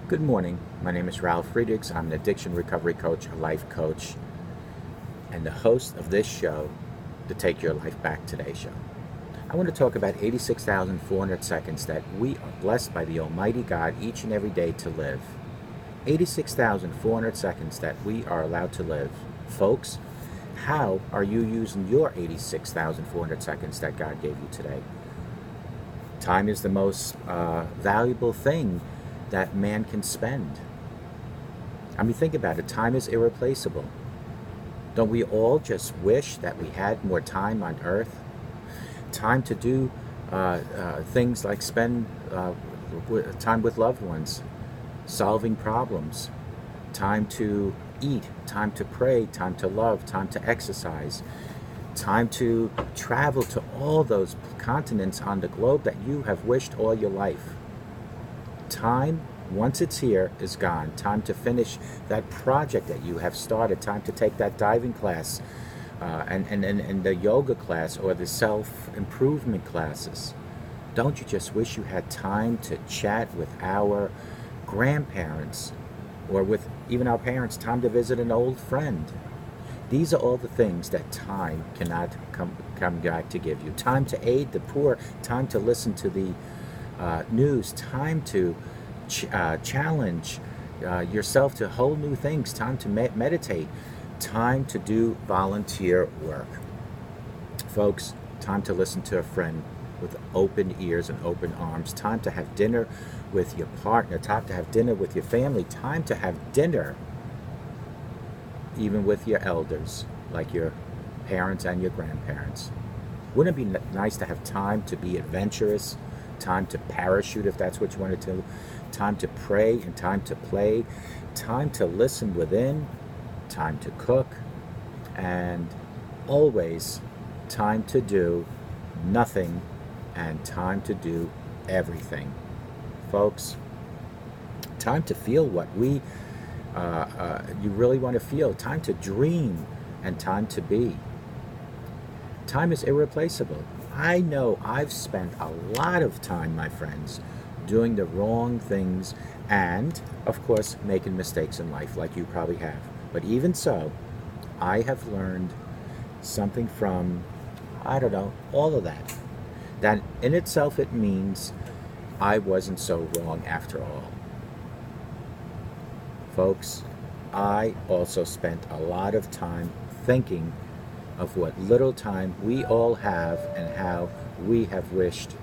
Good morning. My name is Ralf Friedrichs. I'm an addiction recovery coach, a life coach, and the host of this show, the Take Your Life Back Today show. I want to talk about 86,400 seconds that we are blessed by the Almighty God each and every day to live. 86,400 seconds that we are allowed to live. Folks, how are you using your 86,400 seconds that God gave you today? Time is the most valuable thing that man can spend. I mean, think about it. Time is irreplaceable. Don't we all just wish that we had more time on earth? Time to do things like spend time with loved ones, solving problems, time to eat, time to pray, time to love, time to exercise, time to travel to all those continents on the globe that you have wished all your life. Time, once it's here, is gone. Time to finish that project that you have started. Time to take that diving class and the yoga class or the self-improvement classes. Don't you just wish you had time to chat with our grandparents or with even our parents, time to visit an old friend? These are all the things that time cannot come back to give you. Time to aid the poor, time to listen to the news, time to challenge yourself to whole new things, time to meditate, time to do volunteer work. Folks, time to listen to a friend with open ears and open arms, time to have dinner with your partner, time to have dinner with your family, time to have dinner even with your elders, like your parents and your grandparents. Wouldn't it be nice to have time to be adventurous, time to parachute if that's what you wanted to, time to pray and time to play, time to listen within, time to cook, and always time to do nothing and time to do everything. Folks, time to feel what you really want to feel, time to dream, and time to be. Time is irreplaceable. I know I've spent a lot of time, my friends, doing the wrong things and, of course, making mistakes in life like you probably have. But even so, I have learned something from, all of that. That in itself it means I wasn't so wrong after all. Folks, I also spent a lot of time thinking of what little time we all have and how we have wished,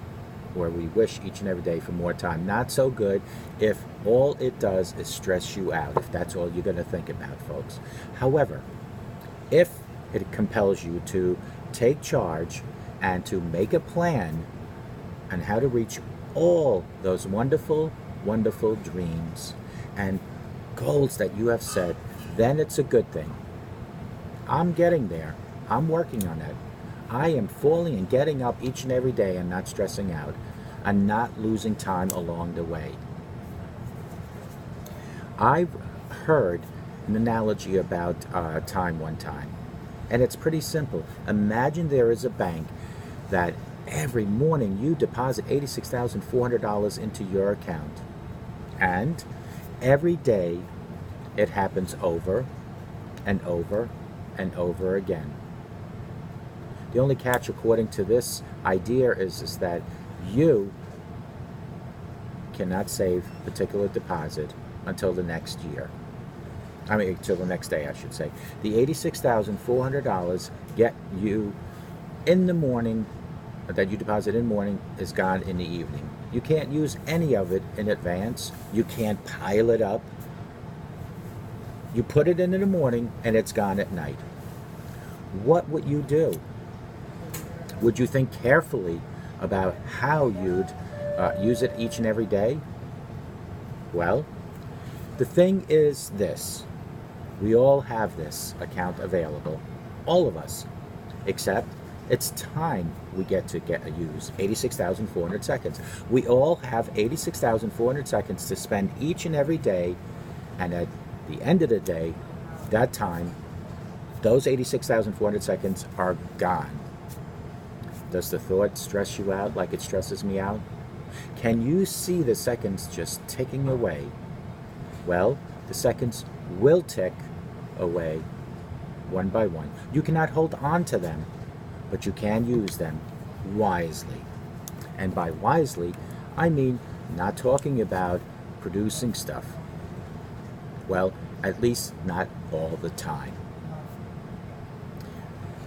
or we wish each and every day for more time. Not so good if all it does is stress you out, if that's all you're going to think about, folks. However, if it compels you to take charge and to make a plan on how to reach all those wonderful, wonderful dreams and goals that you have set, then it's a good thing. I'm getting there. I'm working on it. I am falling and getting up each and every day and not stressing out and not losing time along the way. I've heard an analogy about time one time, and it's pretty simple. Imagine there is a bank that every morning you deposit $86,400 into your account, and every day it happens over and over and over again. The only catch, according to this idea, is that you cannot save a particular deposit until the next year. Until the next day, I should say. The $86,400 get you in the morning, that you deposit in the morning, is gone in the evening. You can't use any of it in advance. You can't pile it up. You put it in the morning and it's gone at night. What would you do? Would you think carefully about how you'd use it each and every day? Well, the thing is this. We all have this account available, all of us, except it's time we get to use 86,400 seconds. We all have 86,400 seconds to spend each and every day, and at the end of the day, that time, those 86,400 seconds are gone. Does the thought stress you out like it stresses me out? Can you see the seconds just ticking away? well, the seconds will tick away one by one. You cannot hold on to them, but you can use them wisely. And by wisely, I mean not talking about producing stuff. Well, at least not all the time.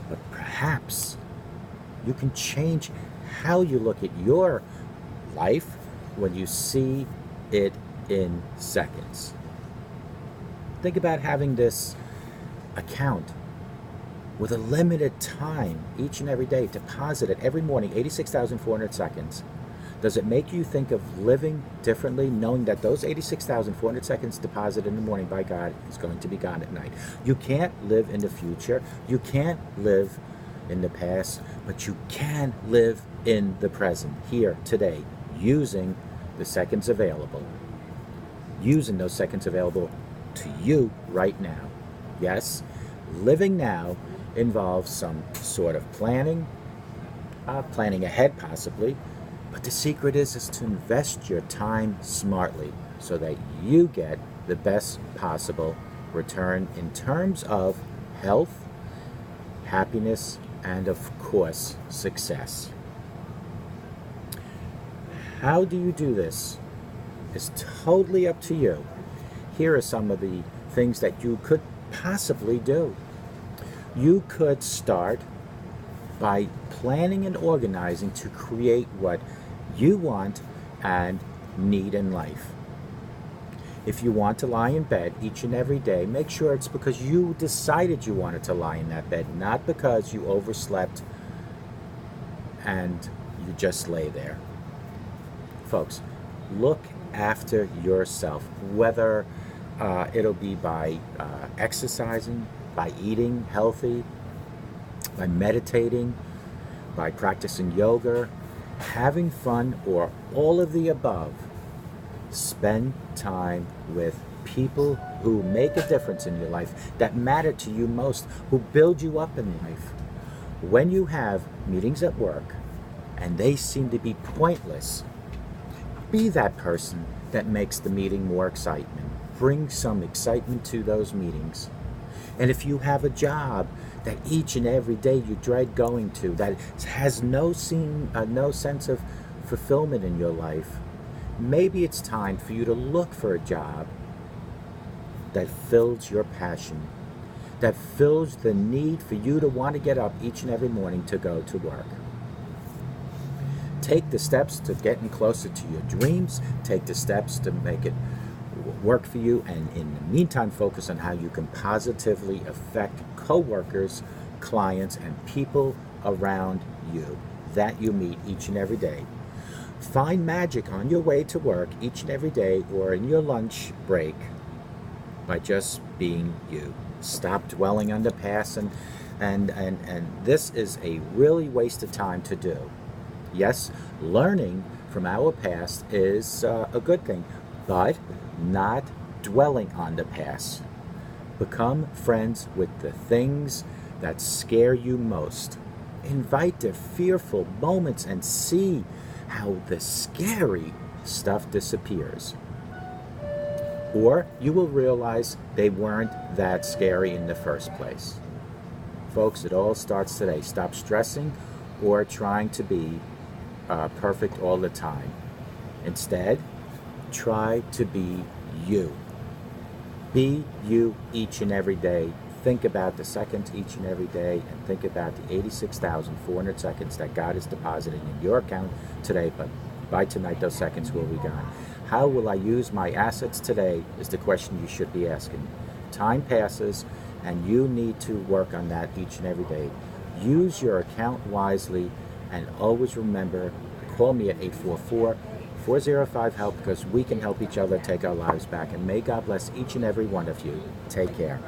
But perhaps you can change how you look at your life when you see it in seconds. Think about having this account with a limited time each and every day, deposited every morning, 86,400 seconds. Does it make you think of living differently, knowing that those 86,400 seconds deposited in the morning by God is going to be gone at night? You can't live in the future. You can't live in the past, but you can live in the present, here, today, using the seconds available. Using those seconds available to you right now. Yes, living now involves some sort of planning ahead possibly, but the secret is to invest your time smartly so that you get the best possible return in terms of health, happiness, and of course, success. How do you do this? It's totally up to you. Here are some of the things that you could possibly do. You could start by planning and organizing to create what you want and need in life. If you want to lie in bed each and every day, make sure it's because you decided you wanted to lie in that bed, not because you overslept and you just lay there. Folks, look after yourself, whether it'll be by exercising, by eating healthy, by meditating, by practicing yoga, having fun, or all of the above. Spend time with people who make a difference in your life, that matter to you most, who build you up in life. When you have meetings at work and they seem to be pointless, be that person that makes the meeting more excitement. Bring some excitement to those meetings. And if you have a job that each and every day you dread going to, that has no sense of fulfillment in your life, maybe it's time for you to look for a job that fills your passion, that fills the need for you to want to get up each and every morning to go to work. Take the steps to getting closer to your dreams. Take the steps to make it work for you, and in the meantime focus on how you can positively affect co-workers, clients, and people around you that you meet each and every day. Find magic on your way to work each and every day, or in your lunch break, by just being you. Stop dwelling on the past, and this is a really waste of time to do. Yes, learning from our past is a good thing, but not dwelling on the past. Become friends with the things that scare you most. Invite the fearful moments and see how the scary stuff disappears. Or you will realize they weren't that scary in the first place. Folks, it all starts today. Stop stressing or trying to be perfect all the time. Instead, try to be you. Be you each and every day. Think about the seconds each and every day, and think about the 86,400 seconds that God is depositing in your account today. But by tonight, those seconds will be gone. How will I use my assets today is the question you should be asking. Time passes, and you need to work on that each and every day. Use your account wisely, and always remember, call me at 844-405-HELP, because we can help each other take our lives back. And may God bless each and every one of you. Take care.